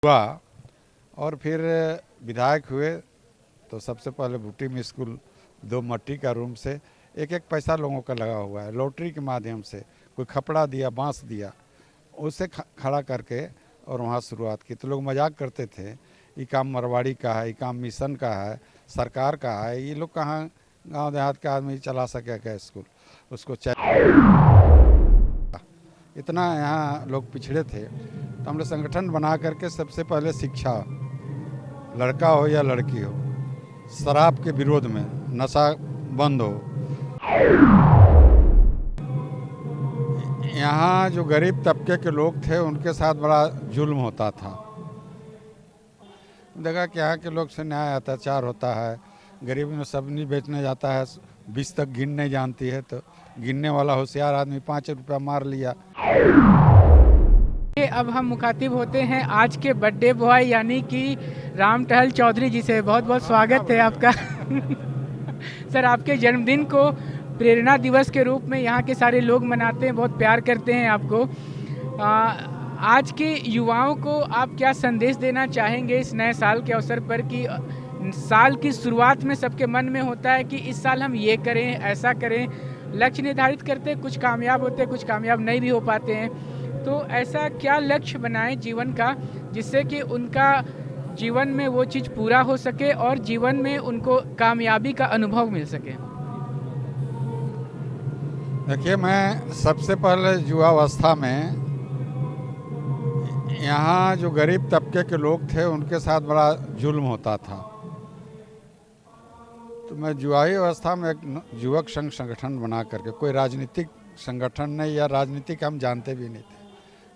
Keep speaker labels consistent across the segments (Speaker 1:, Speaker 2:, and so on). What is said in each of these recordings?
Speaker 1: हुआ और फिर विधायक हुए तो सबसे पहले भुट्टी में स्कूल 2 मट्टी का रूम से एक एक पैसा लोगों का लगा हुआ है। लॉटरी के माध्यम से कोई खपड़ा दिया, बांस दिया, उसे खड़ा करके और वहाँ शुरुआत की। तो लोग मजाक करते थे, ये काम मरवाड़ी का है, ये काम मिशन का है, सरकार का है, ये लोग कहाँ गांव देहात के आदमी चला सकेगा स्कूल। उसको इतना यहाँ लोग पिछड़े थे, तो हमने संगठन बना करके सबसे पहले शिक्षा, लड़का हो या लड़की हो, शराब के विरोध में, नशा बंद हो। यहाँ जो गरीब तबके के लोग थे उनके साथ बड़ा जुल्म होता था। देखा कि यहाँ के लोग से न्याय अत्याचार होता है, गरीब में सब्जी बेचने जाता है, 20 तक गिन नहीं जानती है, तो गिनने वाला होशियार आदमी 5 रुपया मार लिया।
Speaker 2: अब हम मुखातिब होते हैं आज के बर्थडे बॉय यानी कि राम टहल चौधरी जी से। बहुत बहुत स्वागत है आपका। सर, आपके जन्मदिन को प्रेरणा दिवस के रूप में यहाँ के सारे लोग मनाते हैं, बहुत प्यार करते हैं आपको। आज के युवाओं को आप क्या संदेश देना चाहेंगे इस नए साल के अवसर पर कि साल की शुरुआत में सबके मन में होता है कि इस साल हम ये करें, ऐसा करें, लक्ष्य निर्धारित करते हैं, कुछ कामयाब होते हैं, कुछ कामयाब नहीं भी हो पाते हैं। तो ऐसा क्या लक्ष्य बनाएं जीवन का जिससे कि उनका जीवन में वो चीज़ पूरा हो सके और जीवन में उनको कामयाबी का अनुभव मिल सके।
Speaker 1: देखिए, मैं सबसे पहले युवावस्था में यहाँ जो गरीब तबके के लोग थे उनके साथ बड़ा जुल्म होता था। तो मैं युवाई अवस्था में एक युवक संघ संगठन बना करके, कोई राजनीतिक संगठन नहीं या राजनीतिक हम जानते भी नहीं थे,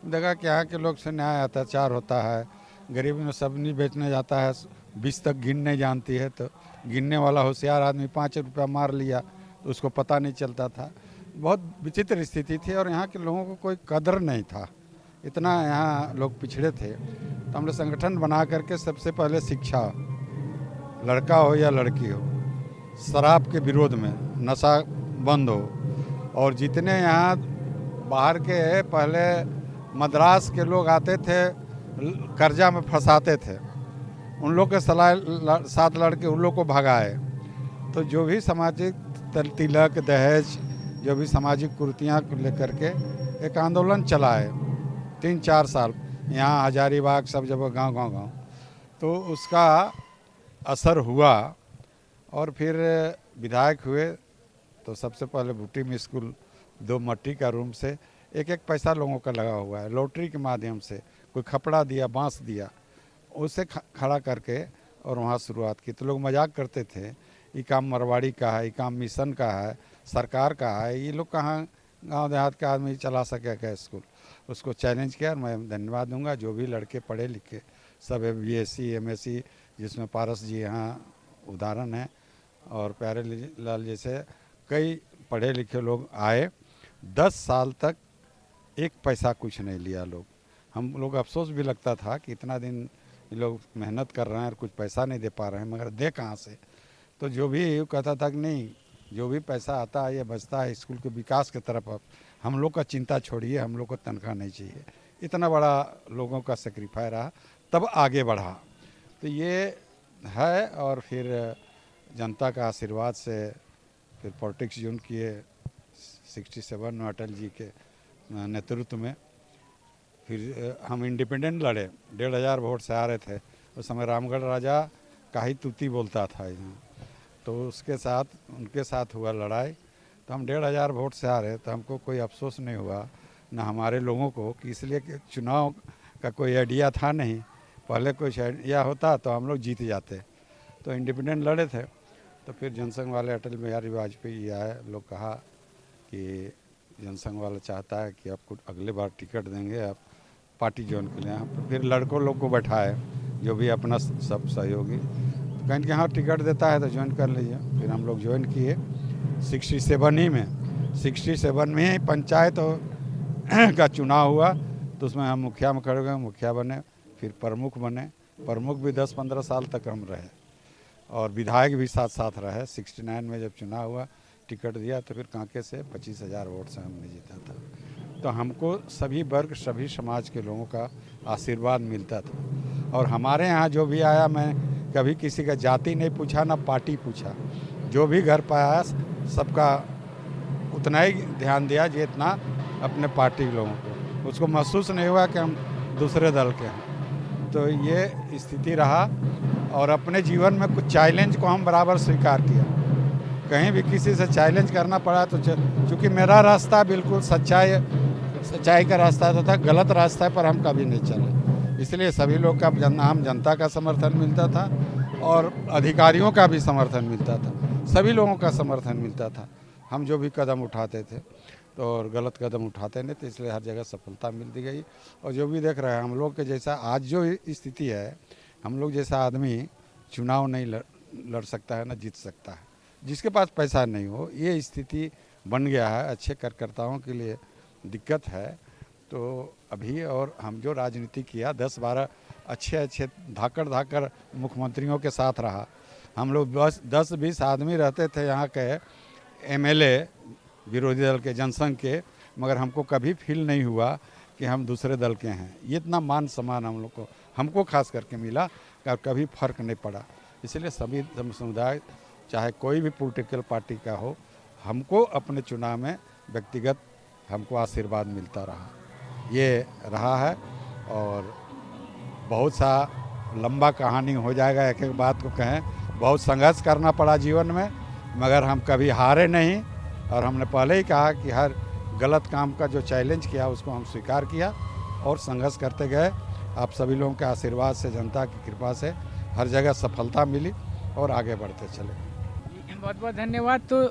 Speaker 1: देखा कि यहाँ के लोग से न्याय अत्याचार होता है, गरीब में सब्जी बेचने जाता है, 20 तक गिन नहीं जानती है, तो गिनने वाला होशियार आदमी 5 रुपया मार लिया तो उसको पता नहीं चलता था। बहुत विचित्र स्थिति थी और यहाँ के लोगों को कोई कदर नहीं था, इतना यहाँ लोग पिछड़े थे। तो हमने संगठन बना करके सबसे पहले शिक्षा, लड़का हो या लड़की हो, शराब के विरोध में, नशा बंद हो। और जितने यहाँ बाहर के पहले मद्रास के लोग आते थे, कर्जा में फंसाते थे, उन लोग के साथ लड़के उन लोग को भगाए। तो जो भी सामाजिक तिलक, दहेज, जो भी सामाजिक कुरीतियाँ को लेकर के एक आंदोलन चलाए 3-4 साल, यहाँ हजारीबाग सब जगह, गांव, तो उसका असर हुआ। और फिर विधायक हुए तो सबसे पहले भुट्टी में स्कूल 2 मट्टी का रूम से एक एक पैसा लोगों का लगा हुआ है। लॉटरी के माध्यम से कोई खपड़ा दिया, बांस दिया, उसे खड़ा करके और वहाँ शुरुआत की। तो लोग मजाक करते थे, ये काम मरवाड़ी का है, ये काम मिशन का है, सरकार का है, ये लोग कहाँ गांव देहात के आदमी चला सकेगा स्कूल। उसको चैलेंज किया। मैं धन्यवाद दूंगा जो भी लड़के पढ़े लिखे सब BSc MSc, जिसमें पारस जी यहाँ उदाहरण है, और प्यारे लाल जैसे कई पढ़े लिखे लोग आए। 10 साल तक एक पैसा कुछ नहीं लिया लोग। हम लोग अफसोस भी लगता था कि इतना दिन ये लोग मेहनत कर रहे हैं और कुछ पैसा नहीं दे पा रहे हैं, मगर दे कहाँ से। तो जो भी कहता था कि नहीं, जो भी पैसा आता है ये बचता है स्कूल के विकास की तरफ, अब हम लोग का चिंता छोड़िए, हम लोग को तनख्वाह नहीं चाहिए। इतना बड़ा लोगों का सेक्रीफाई रहा, तब आगे बढ़ा। तो ये है। और फिर जनता का आशीर्वाद से फिर पॉलिटिक्स ज्वाइन किए 67 में अटल जी के नेतृत्व में। फिर हम इंडिपेंडेंट लड़े, 1,500 वोट से आ रहे थे। उस समय रामगढ़ राजा का ही तूती बोलता था यहाँ, तो उसके साथ उनके साथ हुआ लड़ाई। तो हम 1,500 वोट से आ रहे, तो हमको कोई अफसोस नहीं हुआ, ना हमारे लोगों को, कि इसलिए कि चुनाव का कोई आइडिया था नहीं। पहले कुछ आइडिया होता तो हम लोग जीत जाते। तो इंडिपेंडेंट लड़े थे। तो फिर जनसंघ वाले अटल बिहारी वाजपेयी आए, लोग कहा कि जनसंघ वाला चाहता है कि आपको अगले बार टिकट देंगे, आप पार्टी ज्वाइन कर लें। फिर लड़कों लोग को बैठाए, जो भी अपना सब सहयोगी, तो कहें कि हाँ टिकट देता है तो ज्वाइन कर लीजिए। फिर हम लोग ज्वाइन किए 67 ही में। 67 में ही पंचायत का चुनाव हुआ, तो उसमें हम मुखिया में खड़े गए, मुखिया बने। फिर प्रमुख बने, प्रमुख भी 10-15 साल तक हम रहे, और विधायक भी साथ साथ रहे। 69 में जब चुनाव हुआ, टिकट दिया, तो फिर कांके से 25,000 वोट से हमने जीता था। तो हमको सभी वर्ग, सभी समाज के लोगों का आशीर्वाद मिलता था। और हमारे यहाँ जो भी आया, मैं कभी किसी का जाति नहीं पूछा, ना पार्टी पूछा। जो भी घर पर आया सबका उतना ही ध्यान दिया जितना अपने पार्टी के लोगों को। उसको महसूस नहीं हुआ कि हम दूसरे दल के हैं। तो ये स्थिति रहा और अपने जीवन में कुछ चैलेंज को हम बराबर स्वीकार किया। कहीं भी किसी से चैलेंज करना पड़ा तो चूँकि मेरा रास्ता बिल्कुल सच्चाई का रास्ता था, गलत रास्ता पर हम कभी नहीं चले। इसलिए सभी लोग का आम जनता का समर्थन मिलता था और अधिकारियों का भी समर्थन मिलता था, सभी लोगों का समर्थन मिलता था। हम जो भी कदम उठाते थे तो और गलत कदम उठाते नहीं थे, इसलिए हर जगह सफलता मिलती गई। और जो भी देख रहे हैं, हम लोग के जैसा आज जो स्थिति है, हम लोग जैसा आदमी चुनाव नहीं लड़ सकता है, ना जीत सकता है। जिसके पास पैसा नहीं हो, ये स्थिति बन गया है। अच्छे कार्यकर्ताओं के लिए दिक्कत है। तो अभी और हम जो राजनीति किया, 10-12 अच्छे धाकड़ मुख्यमंत्रियों के साथ रहा। हम लोग बस 10-20 आदमी रहते थे यहाँ के एमएलए विरोधी दल के, जनसंघ के, मगर हमको कभी फील नहीं हुआ कि हम दूसरे दल के हैं। ये इतना मान सम्मान हम लोग को, हमको खास करके मिला, कभी फर्क नहीं पड़ा। इसलिए सभी समुदाय, चाहे कोई भी पॉलिटिकल पार्टी का हो, हमको अपने चुनाव में व्यक्तिगत हमको आशीर्वाद मिलता रहा, ये रहा है। और बहुत सा लंबा कहानी हो जाएगा, एक एक बात को कहें। बहुत संघर्ष करना पड़ा जीवन में, मगर हम कभी हारे नहीं। और हमने पहले ही कहा कि हर गलत काम का जो चैलेंज किया उसको हम स्वीकार किया और संघर्ष करते गए। आप सभी लोगों के आशीर्वाद से, जनता की कृपा से हर जगह सफलता मिली और आगे बढ़ते चले।
Speaker 2: बहुत बहुत धन्यवाद। तो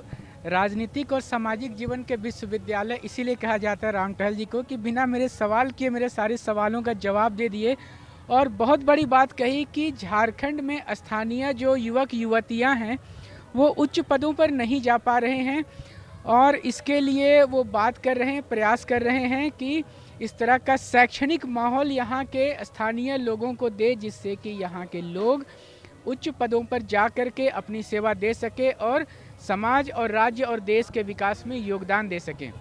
Speaker 2: राजनीतिक और सामाजिक जीवन के विश्वविद्यालय इसीलिए कहा जाता है राम टहल जी को कि बिना मेरे सवाल किए मेरे सारे सवालों का जवाब दे दिए। और बहुत बड़ी बात कही कि झारखंड में स्थानीय जो युवक युवतियां हैं वो उच्च पदों पर नहीं जा पा रहे हैं, और इसके लिए वो बात कर रहे हैं, प्रयास कर रहे हैं कि इस तरह का शैक्षणिक माहौल यहाँ के स्थानीय लोगों को दे, जिससे कि यहाँ के लोग उच्च पदों पर जा कर के अपनी सेवा दे सके और समाज और राज्य और देश के विकास में योगदान दे सकें।